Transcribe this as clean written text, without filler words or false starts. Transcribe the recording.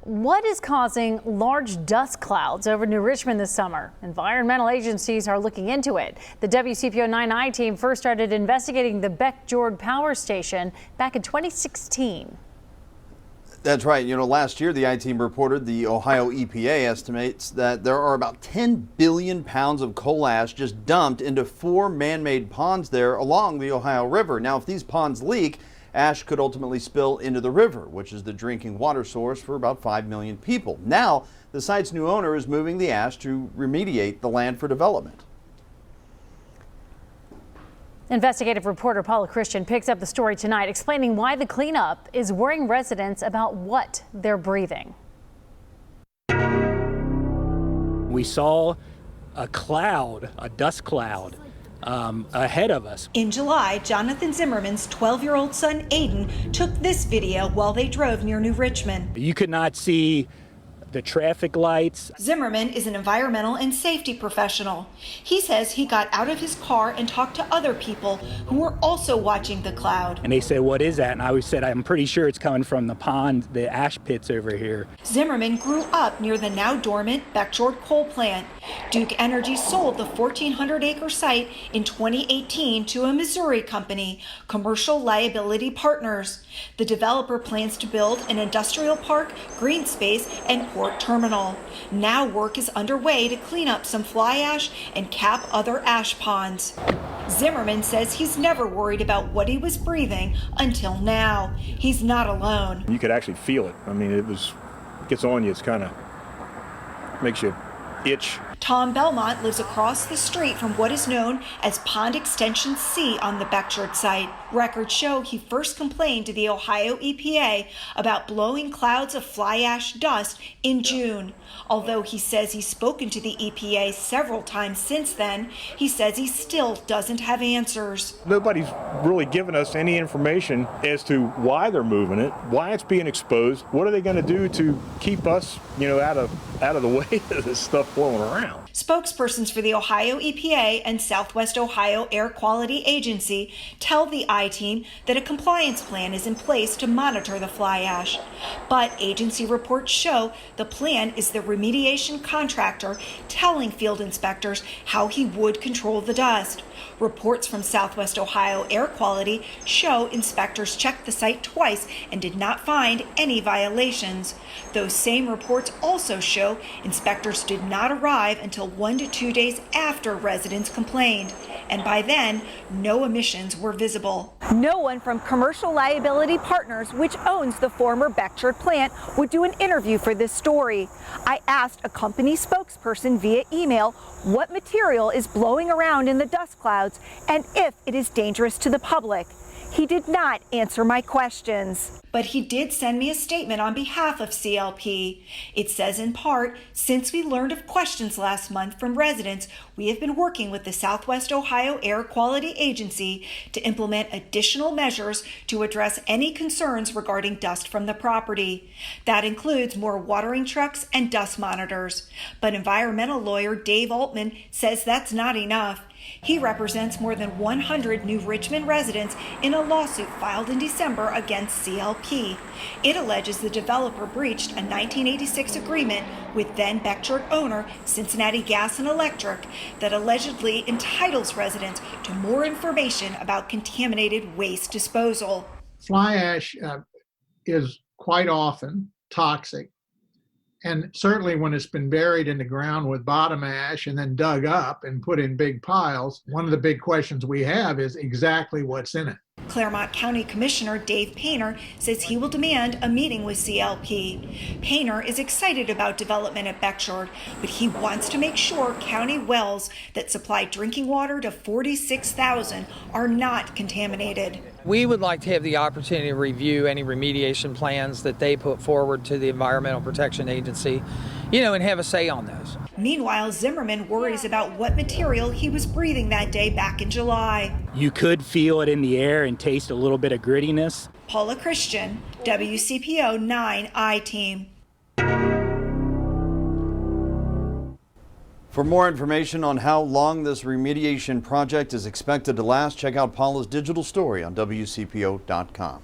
What is causing large dust clouds over New Richmond this summer? Environmental agencies are looking into it. The WCPO 9i team first started investigating the Beckjord power station back in 2016. That's right. Last year the I-team reported the Ohio EPA estimates that there are about 10 billion pounds of coal ash just dumped into 4 man-made ponds there along the Ohio River. Now, if these ponds leak, ash could ultimately spill into the river, which is the drinking water source for about 5 million people. Now, the site's new owner is moving the ash to remediate the land for development. Investigative reporter Paula Christian picks up the story tonight, explaining why the cleanup is worrying residents about what they're breathing. We saw a cloud, a dust cloud, ahead of us. In July, Jonathan Zimmerman's 12-year-old son Aiden took this video while they drove near New Richmond. You could not see the traffic lights. Zimmerman is an environmental and safety professional. He says he got out of his car and talked to other people who were also watching the cloud. And they said, "What is that?" And I said, "I'm pretty sure it's coming from the pond, the ash pits over here." Zimmerman grew up near the now dormant Beckjord coal plant. Duke Energy sold the 1,400-acre site in 2018 to a Missouri company, Commercial Liability Partners. The developer plans to build an industrial park, green space, and port terminal. Now work is underway to clean up some fly ash and cap other ash ponds. Zimmerman says he's never worried about what he was breathing until now. He's not alone. You could actually feel it. I mean, it gets on you. It's kind of makes you itch. Tom Belmont lives across the street from what is known as Pond Extension C on the Beckjord site. Records show he first complained to the Ohio EPA about blowing clouds of fly ash dust in June. Although he says he's spoken to the EPA several times since then, he says he still doesn't have answers. Nobody's really given us any information as to why they're moving it, why it's being exposed. What are they going to do to keep us, out of the way of this stuff blowing around? Spokespersons for the Ohio EPA and Southwest Ohio Air Quality Agency tell the I-team that a compliance plan is in place to monitor the fly ash. But agency reports show the plan is the remediation contractor telling field inspectors how he would control the dust. Reports from Southwest Ohio Air Quality show inspectors checked the site twice and did not find any violations. Those same reports also show inspectors did not arrive until 1 to 2 days after residents complained, and by then, no emissions were visible. No one from Commercial Liability Partners, which owns the former Beckjord plant, would do an interview for this story. I asked a company spokesperson via email what material is blowing around in the dust clouds and if it is dangerous to the public. He did not answer my questions. But he did send me a statement on behalf of CLP. It says in part, since we learned of questions last month from residents, we have been working with the Southwest Ohio Air Quality Agency to implement additional measures to address any concerns regarding dust from the property. That includes more watering trucks and dust monitors. But environmental lawyer Dave Altman says that's not enough. He represents more than 100 New Richmond residents in a lawsuit filed in December against CLP. It alleges the developer breached a 1986 agreement with then Beckjord owner Cincinnati Gas and Electric that allegedly entitles residents to more information about contaminated waste disposal. Fly ash is quite often toxic. And certainly when it's been buried in the ground with bottom ash and then dug up and put in big piles, one of the big questions we have is exactly what's in it. Claremont County Commissioner Dave Painter says he will demand a meeting with CLP. Painter is excited about development at Beckjord, but he wants to make sure county wells that supply drinking water to 46,000 are not contaminated. We would like to have the opportunity to review any remediation plans that they put forward to the Environmental Protection Agency, and have a say on those. Meanwhile, Zimmerman worries about what material he was breathing that day back in July. You could feel it in the air and taste a little bit of grittiness. Paula Christian, WCPO 9 I-team. For more information on how long this remediation project is expected to last, check out Paula's digital story on WCPO.com.